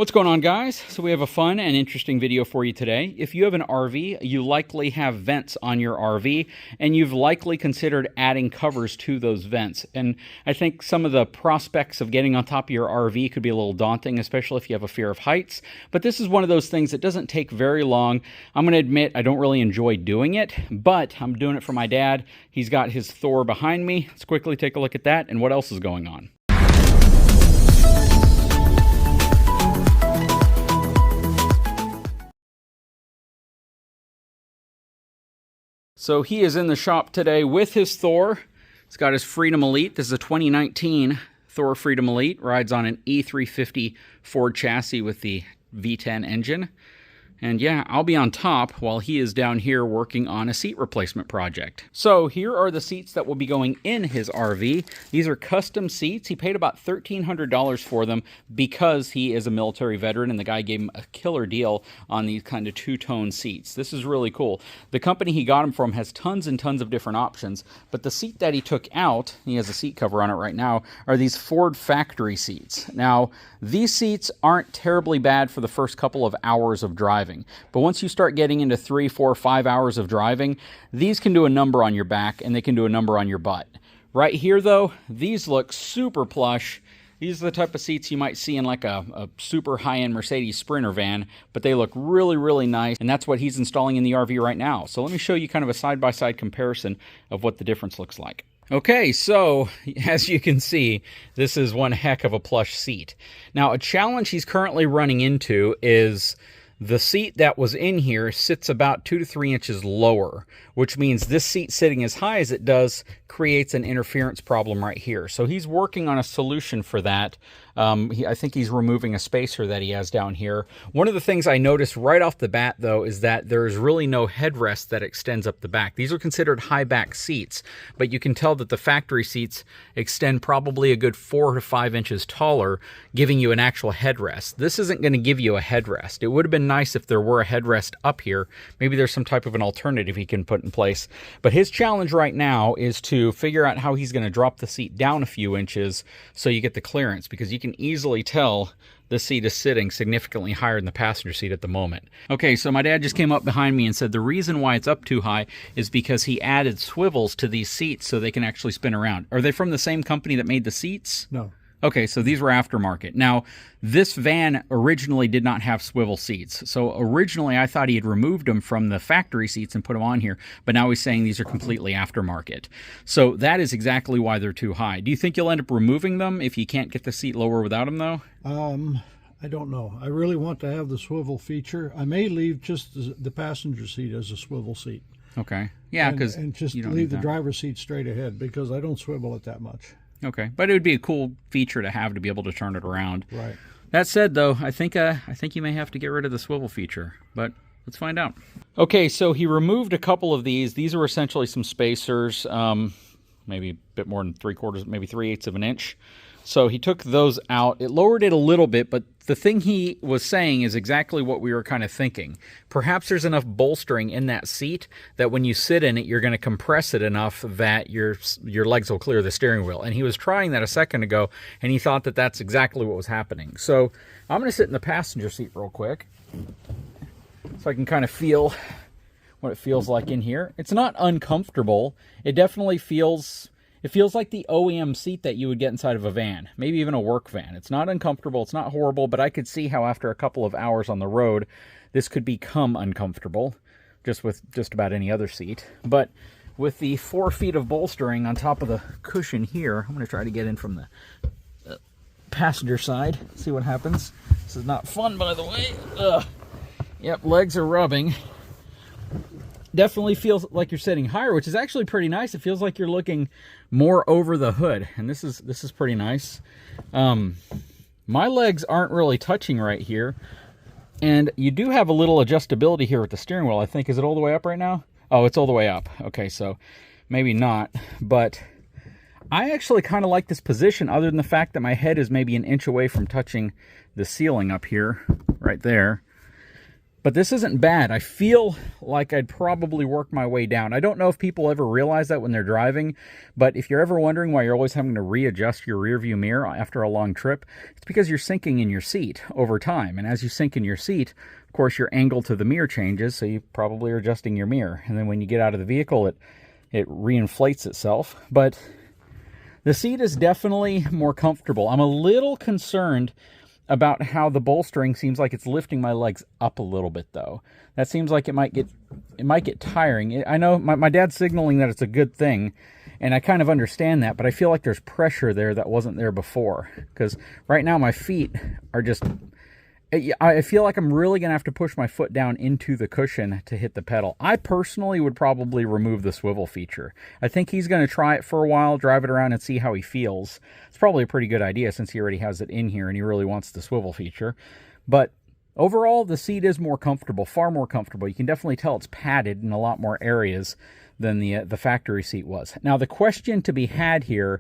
What's going on, guys? So we have a fun and interesting video for you today. If you have an RV, you likely have vents on your RV, and you've likely considered adding covers to those vents. And I think some of the prospects of getting on top of your RV could be a little daunting, especially if you have a fear of heights. But this is one of those things that doesn't take very long. I'm going to admit I don't really enjoy doing it, but I'm doing it for my dad. He's got his Thor behind me. Let's quickly take a look at that and what else is going on. So he is in the shop today with his Thor. He's got his Freedom Elite. This is a 2019 Thor Freedom Elite. Rides on an E350 Ford chassis with the V10 engine. And yeah, I'll be on top while he is down here working on a seat replacement project. So here are the seats that will be going in his RV. These are custom seats. He paid about $1,300 for them because he is a military veteran, and the guy gave him a killer deal on these kind of two-tone seats. This is really cool. The company he got them from has tons and tons of different options, but the seat that he took out, he has a seat cover on it right now, are these Ford factory seats. Now, these seats aren't terribly bad for the first couple of hours of driving. But once you start getting into 3, 4, 5 hours of driving, these can do a number on your back and they can do a number on your butt. Right here, though, these look super plush. These are the type of seats you might see in like a super high-end Mercedes Sprinter van, but they look really, really nice, and that's what he's installing in the RV right now. So let me show you kind of a side-by-side comparison of what the difference looks like. Okay, so as you can see, this is one heck of a plush seat. Now, a challenge he's currently running into is the seat that was in here sits about 2 to 3 inches lower, which means this seat sitting as high as it does creates an interference problem right here. So he's working on a solution for that. I think he's removing a spacer that he has down here. One of the things I noticed right off the bat, though, is that there's really no headrest that extends up the back. These are considered high back seats, but you can tell that the factory seats extend probably a good 4 to 5 inches taller, giving you an actual headrest. This isn't going to give you a headrest. It would have been nice if there were a headrest up here. Maybe there's some type of an alternative he can put in place. But his challenge right now is to figure out how he's going to drop the seat down a few inches so you get the clearance, because you can easily tell the seat is sitting significantly higher than the passenger seat at the moment. Okay, so my dad just came up behind me and said the reason why it's up too high is because he added swivels to these seats so they can actually spin around. Are they from the same company that made the seats? No. Okay, so these were aftermarket. Now, this van originally did not have swivel seats. So originally I thought he had removed them from the factory seats and put them on here, but now he's saying these are completely aftermarket. So that is exactly why they're too high. Do you think you'll end up removing them if you can't get the seat lower without them, though? I don't know. I really want to have the swivel feature. I may leave just the passenger seat as a swivel seat. Okay. Yeah, because and just leave the driver's seat straight ahead, because I don't swivel it that much. Okay, but it would be a cool feature to have, to be able to turn it around. Right. That said, though, I think you may have to get rid of the swivel feature, but let's find out. Okay, so he removed a couple of these. These are essentially some spacers, maybe a bit more than 3/4, maybe 3/8 of an inch. So he took those out. It lowered it a little bit, but the thing he was saying is exactly what we were kind of thinking. Perhaps there's enough bolstering in that seat that when you sit in it, you're going to compress it enough that your legs will clear the steering wheel. And he was trying that a second ago, and he thought that that's exactly what was happening. So I'm going to sit in the passenger seat real quick so I can kind of feel what it feels like in here. It's not uncomfortable. It definitely feels... It feels like the OEM seat that you would get inside of a van, maybe even a work van. It's not uncomfortable, it's not horrible, but I could see how after a couple of hours on the road, this could become uncomfortable, just with just about any other seat. But with the 4 feet of bolstering on top of the cushion here, I'm going to try to get in from the passenger side, see what happens. This is not fun, by the way. Ugh. Yep, legs are rubbing. Definitely feels like you're sitting higher, which is actually pretty nice. It feels like you're looking more over the hood, and this is pretty nice. My legs aren't really touching right here, and you do have a little adjustability here with the steering wheel, I think. Is it all the way up right now? Oh, it's all the way up. Okay, so maybe not, but I actually kind of like this position, other than the fact that my head is maybe an inch away from touching the ceiling up here, right there. But this isn't bad. I feel like I'd probably work my way down. I don't know if people ever realize that when they're driving, but if you're ever wondering why you're always having to readjust your rear view mirror after a long trip, it's because you're sinking in your seat over time. And as you sink in your seat, of course, your angle to the mirror changes, so you probably are adjusting your mirror. And then when you get out of the vehicle, it reinflates itself. But the seat is definitely more comfortable. I'm a little concerned about how the bolstering seems like it's lifting my legs up a little bit, though. That seems like it might get tiring. I know my dad's signaling that it's a good thing, and I kind of understand that, but I feel like there's pressure there that wasn't there before. Because right now my feet are just... I feel like I'm really going to have to push my foot down into the cushion to hit the pedal. I personally would probably remove the swivel feature. I think he's going to try it for a while, drive it around, and see how he feels. It's probably a pretty good idea since he already has it in here and he really wants the swivel feature. But overall, the seat is more comfortable, far more comfortable. You can definitely tell it's padded in a lot more areas than the factory seat was. Now, the question to be had here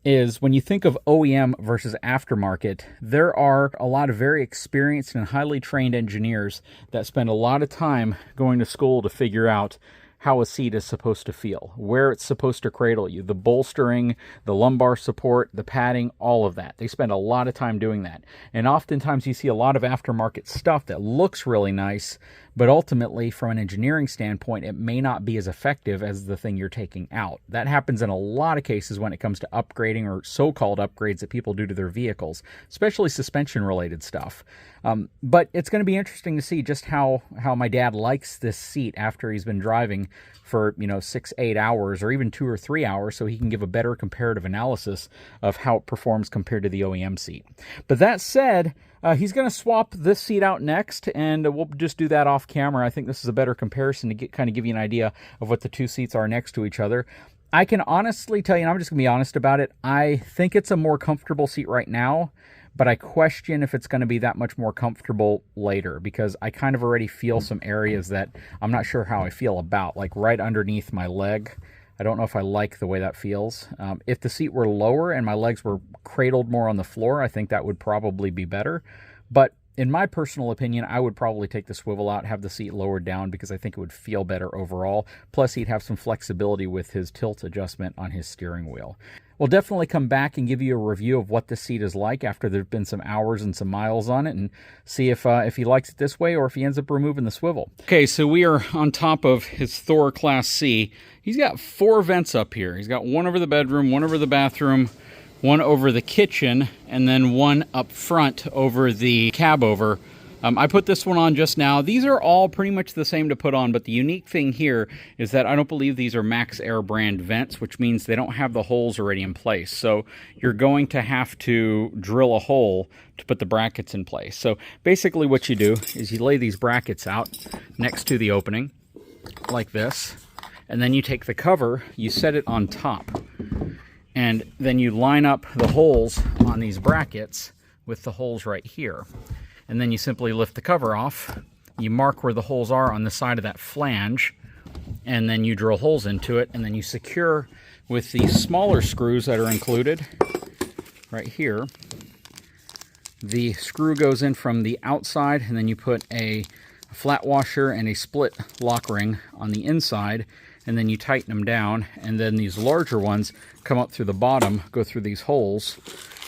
is when you think of OEM versus aftermarket, there are a lot of very experienced and highly trained engineers that spend a lot of time going to school to figure out how a seat is supposed to feel, where it's supposed to cradle you, the bolstering, the lumbar support, the padding, all of that. They spend a lot of time doing that. And oftentimes you see a lot of aftermarket stuff that looks really nice, but ultimately, from an engineering standpoint, it may not be as effective as the thing you're taking out. That happens in a lot of cases when it comes to upgrading or so-called upgrades that people do to their vehicles, especially suspension-related stuff. But it's going to be interesting to see just how my dad likes this seat after he's been driving for 6-8 hours or even 2 or 3 hours, so he can give a better comparative analysis of how it performs compared to the OEM seat. But that said, he's going to swap this seat out next, and we'll just do that off camera. I think this is a better comparison to kind of give you an idea of what the two seats are next to each other. I can honestly tell you, and I'm just going to be honest about it, I think it's a more comfortable seat right now, but I question if it's going to be that much more comfortable later, because I kind of already feel some areas that I'm not sure how I feel about, like right underneath my leg. I don't know if I like the way that feels. If the seat were lower and my legs were cradled more on the floor, I think that would probably be better. But in my personal opinion, I would probably take the swivel out, have the seat lowered down, because I think it would feel better overall. Plus, he'd have some flexibility with his tilt adjustment on his steering wheel. We'll definitely come back and give you a review of what the seat is like after there's been some hours and some miles on it, and see if he likes it this way or if he ends up removing the swivel. Okay, so we are on top of his Thor Class C. He's got 4 vents up here. He's got one over the bedroom, one over the bathroom, one over the kitchen, and then one up front over the cab over. I put this one on just now. These are all pretty much the same to put on, but the unique thing here is that I don't believe these are Max Air brand vents, which means they don't have the holes already in place. So you're going to have to drill a hole to put the brackets in place. So basically what you do is you lay these brackets out next to the opening, like this, and then you take the cover, you set it on top, and then you line up the holes on these brackets with the holes right here. And then you simply lift the cover off, you mark where the holes are on the side of that flange, and then you drill holes into it, and then you secure with the smaller screws that are included right here. The screw goes in from the outside, and then you put a flat washer and a split lock ring on the inside, and then you tighten them down, and then these larger ones come up through the bottom, go through these holes,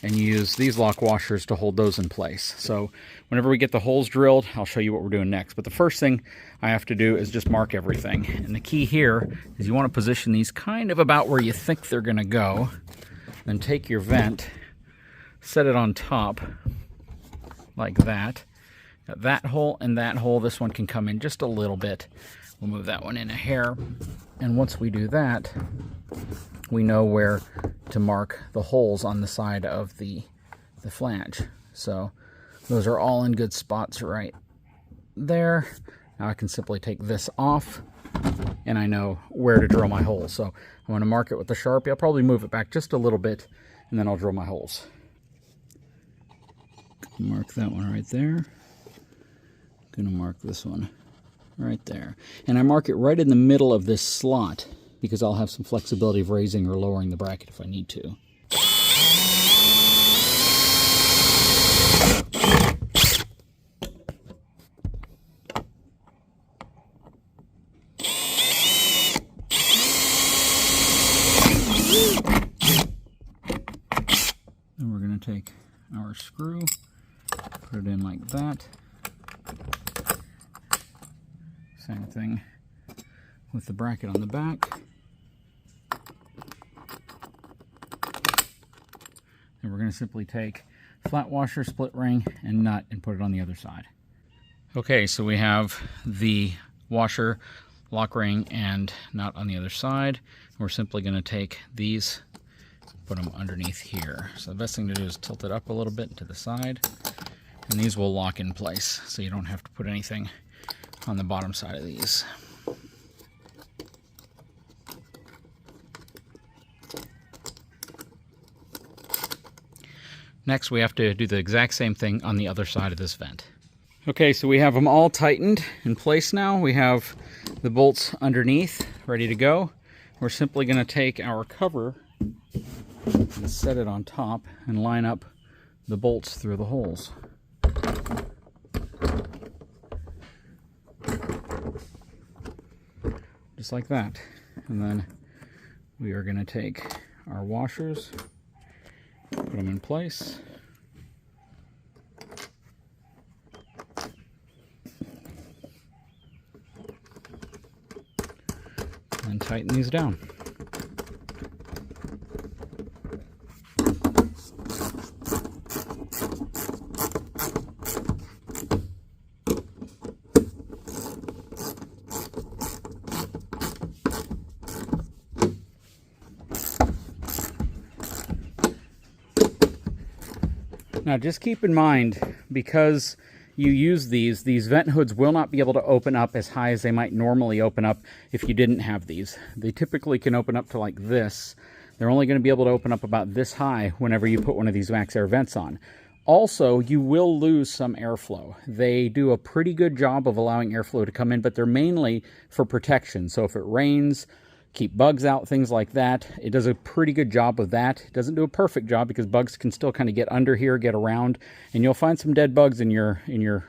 and you use these lock washers to hold those in place. So whenever we get the holes drilled, I'll show you what we're doing next. But the first thing I have to do is just mark everything. And the key here is you want to position these kind of about where you think they're going to go. Then take your vent, set it on top like that. Got that hole and that hole. This one can come in just a little bit. We'll move that one in a hair. And once we do that, we know where to mark the holes on the side of the flange. So those are all in good spots right there. Now I can simply take this off, and I know where to drill my holes. So I'm going to mark it with the Sharpie. I'll probably move it back just a little bit, and then I'll drill my holes. Mark that one right there. Going to mark this one right there. And I mark it right in the middle of this slot, because I'll have some flexibility of raising or lowering the bracket if I need to. take our screw, put it in like that. Same thing with the bracket on the back. And we're going to simply take flat washer, split ring, and nut and put it on the other side. Okay, so we have the washer, lock ring, and nut on the other side. We're simply going to take these, put them underneath here. So the best thing to do is tilt it up a little bit to the side, and these will lock in place, so you don't have to put anything on the bottom side of these. Next, we have to do the exact same thing on the other side of this vent. Okay, so we have them all tightened in place now. We have the bolts underneath, ready to go. We're simply going to take our cover and set it on top and line up the bolts through the holes. Just like that. And then we are going to take our washers, put them in place. And tighten these down. Now just keep in mind, because you use these vent hoods will not be able to open up as high as they might normally open up if you didn't have these. They typically can open up to like this. They're only going to be able to open up about this high whenever you put one of these max air vents on. Also, you will lose some airflow. They do a pretty good job of allowing airflow to come in, but they're mainly for protection. So if it rains, keep bugs out, things like that. It does a pretty good job of that. It doesn't do a perfect job because bugs can still kind of get under here, get around, and you'll find some dead bugs in your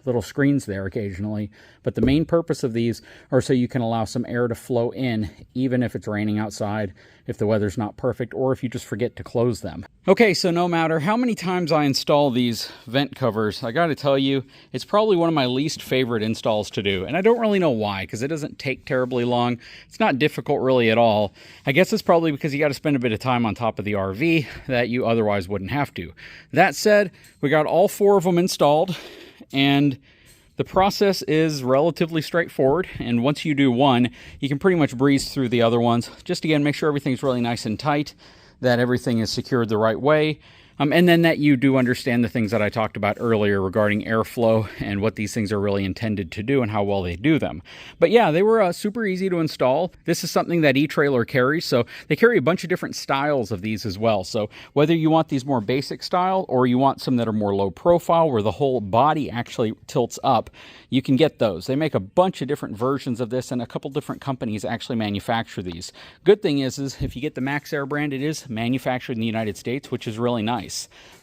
little screens there occasionally. But the main purpose of these are so you can allow some air to flow in, even if it's raining outside, if the weather's not perfect, or if you just forget to close them. Okay, so no matter how many times I install these vent covers, I gotta tell you, it's probably one of my least favorite installs to do. And I don't really know why, because it doesn't take terribly long. It's not difficult really at all. I guess it's probably because you gotta spend a bit of time on top of the RV that you otherwise wouldn't have to. That said, we got all 4 of them installed, and the process is relatively straightforward, and once you do one, you can pretty much breeze through the other ones. Just again, make sure everything's really nice and tight, that everything is secured the right way, and then that you do understand the things that I talked about earlier regarding airflow and what these things are really intended to do and how well they do them. But yeah, they were super easy to install. This is something that eTrailer carries, so they carry a bunch of different styles of these as well. So whether you want these more basic style or you want some that are more low profile where the whole body actually tilts up, you can get those. They make a bunch of different versions of this, and a couple different companies actually manufacture these. Good thing is if you get the Max Air brand, it is manufactured in the United States, which is really nice.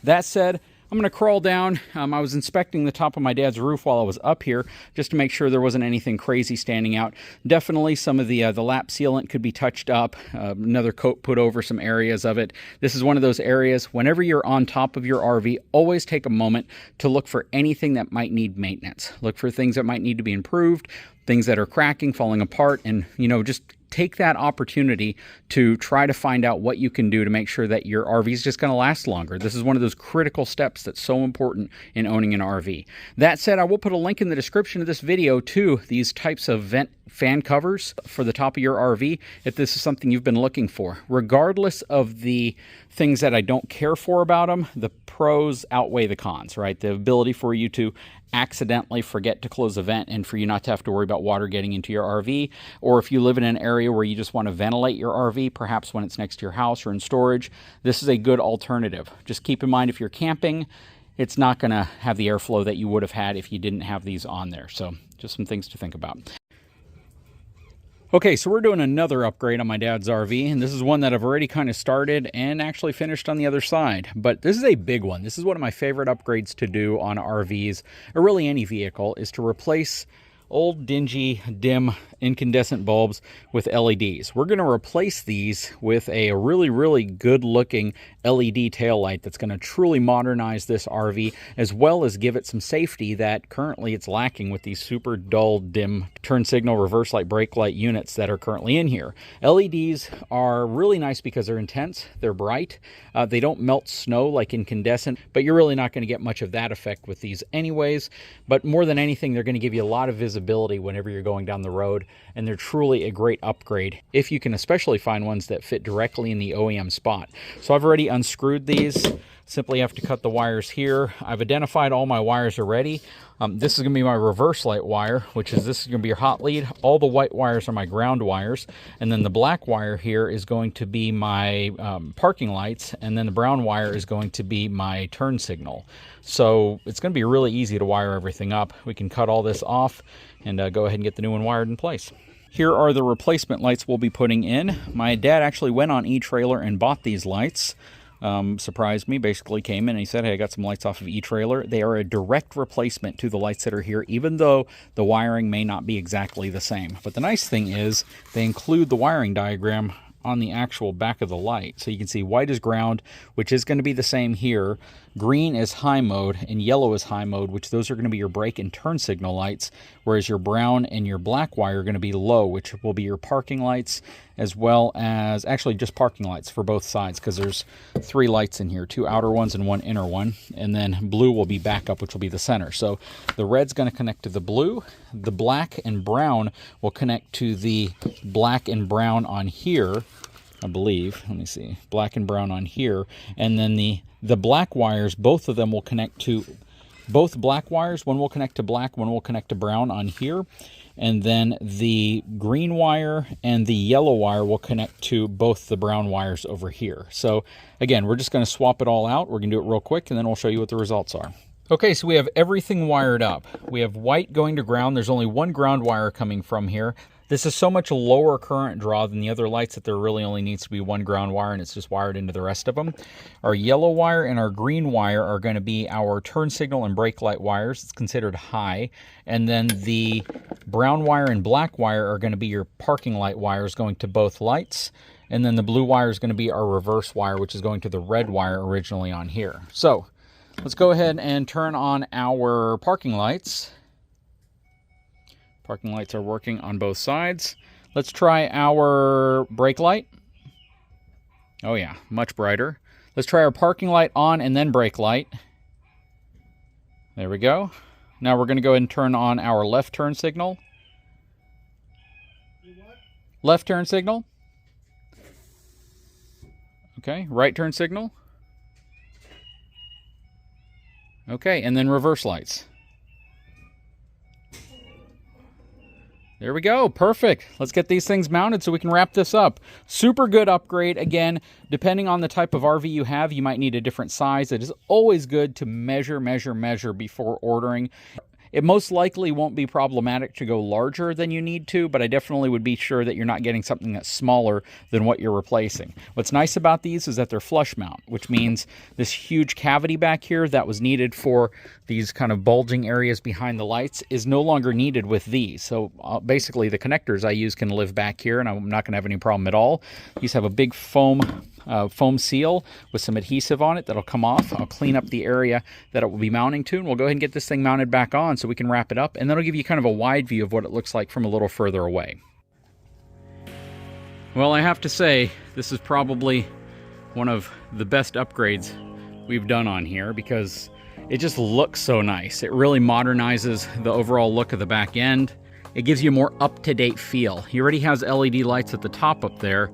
That said, I'm going to crawl down. I was inspecting the top of my dad's roof while I was up here just to make sure there wasn't anything crazy standing out. Definitely some of the lap sealant could be touched up, another coat put over some areas of it. This is one of those areas, whenever you're on top of your RV, always take a moment to look for anything that might need maintenance. Look for things that might need to be improved, things that are cracking, falling apart, and just take that opportunity to try to find out what you can do to make sure that your RV is just going to last longer. This is one of those critical steps that's so important in owning an RV. That said, I will put a link in the description of this video to these types of vent fan covers for the top of your RV if this is something you've been looking for. Regardless of the things that I don't care for about them, the pros outweigh the cons, right? The ability for you to accidentally forget to close a vent and for you not to have to worry about water getting into your RV, or if you live in an area where you just want to ventilate your RV, perhaps when it's next to your house or in storage, this is a good alternative. Just keep in mind, if you're camping, it's not going to have the airflow that you would have had if you didn't have these on there. So just some things to think about. Okay, so we're doing another upgrade on my dad's RV, and this is one that I've already kind of started and actually finished on the other side. But this is a big one. This is one of my favorite upgrades to do on RVs, or really any vehicle, is to replace old, dingy, dim, incandescent bulbs with LEDs. We're going to replace these with a really, really good-looking LED taillight that's going to truly modernize this RV, as well as give it some safety that currently it's lacking with these super dull, dim turn signal, reverse light, brake light units that are currently in here. LEDs are really nice because they're intense, they're bright, they don't melt snow like incandescent, but you're really not going to get much of that effect with these anyways. But more than anything, they're going to give you a lot of visibility whenever you're going down the road, and they're truly a great upgrade if you can especially find ones that fit directly in the OEM spot. So I've already unscrewed these. Simply have to cut the wires here. I've identified all my wires already. This is going to be my reverse light wire, this is going to be your hot lead. All the white wires are my ground wires, and then the black wire here is going to be my parking lights, and then the brown wire is going to be my turn signal. So it's going to be really easy to wire everything up. We can cut all this off and go ahead and get the new one wired in place. Here are the replacement lights we'll be putting in. My dad actually went on eTrailer and bought these lights. Surprised me, basically came in and he said, hey, I got some lights off of eTrailer. They are a direct replacement to the lights that are here, even though the wiring may not be exactly the same. But the nice thing is they include the wiring diagram on the actual back of the light. So you can see white is ground, which is going to be the same here. Green is high mode and yellow is high mode, which those are going to be your brake and turn signal lights, whereas your brown and your black wire are going to be low, which will be your parking lights, as well as actually just parking lights for both sides, because there's 3 lights in here, 2 outer ones and 1 inner one, and then blue will be backup, which will be the center. So the red's going to connect to the blue, the black and brown will connect to the black and brown on here, I believe. Let me see, black and brown on here, and then the black wires, both of them will connect to both black wires. One will connect to black, one will connect to brown on here, and then the green wire and the yellow wire will connect to both the brown wires over here. So again, we're just going to swap it all out. We're going to do it real quick, and then we'll show you what the results are. Okay, so we have everything wired up. We have white going to ground. There's only 1 ground wire coming from here. This is so much lower current draw than the other lights that there really only needs to be 1 ground wire, and it's just wired into the rest of them. Our yellow wire and our green wire are going to be our turn signal and brake light wires. It's considered high. And then the brown wire and black wire are going to be your parking light wires going to both lights. And then the blue wire is going to be our reverse wire, which is going to the red wire originally on here. So let's go ahead and turn on our parking lights. Parking lights are working on both sides. Let's try our brake light. Oh yeah, much brighter. Let's try our parking light on and then brake light. There we go. Now we're going to go ahead and turn on our left turn signal. Left turn signal. Okay, right turn signal. Okay, and then reverse lights. There we go. Perfect. Let's get these things mounted so we can wrap this up. Super good upgrade. Again, depending on the type of RV you have, you might need a different size. It is always good to measure before ordering. It most likely won't be problematic to go larger than you need to, but I definitely would be sure that you're not getting something that's smaller than what you're replacing. What's nice about these is that they're flush mount, which means this huge cavity back here that was needed for these kind of bulging areas behind the lights is no longer needed with these. So basically the connectors I use can live back here, and I'm not going to have any problem at all. These have a big foam seal with some adhesive on it that'll come off. I'll clean up the area that it will be mounting to, and we'll go ahead and get this thing mounted back on so we can wrap it up, and that'll give you kind of a wide view of what it looks like from a little further away. Well, I have to say, this is probably one of the best upgrades we've done on here because it just looks so nice. It really modernizes the overall look of the back end. It gives you a more up-to-date feel. He already has LED lights at the top up there,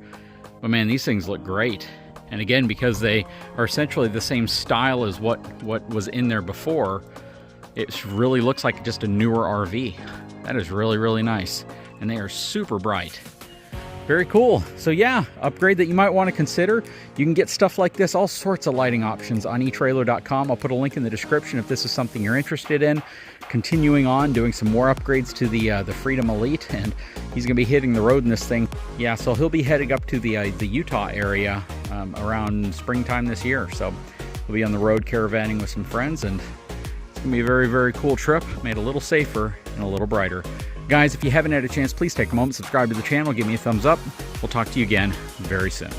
but man, these things look great. And again, because they are essentially the same style as what was in there before, it really looks like just a newer RV. That is really, really nice. And they are super bright. Very cool. So yeah, upgrade that you might want to consider. You can get stuff like this, all sorts of lighting options on eTrailer.com. I'll put a link in the description if this is something you're interested in. Continuing on, doing some more upgrades to the Freedom Elite, and he's going to be hitting the road in this thing. Yeah, so he'll be heading up to the Utah area around springtime this year. So we'll be on the road caravanning with some friends, and it's going to be a very, very cool trip, made a little safer and a little brighter. Guys, if you haven't had a chance, please take a moment, subscribe to the channel, give me a thumbs up. We'll talk to you again very soon.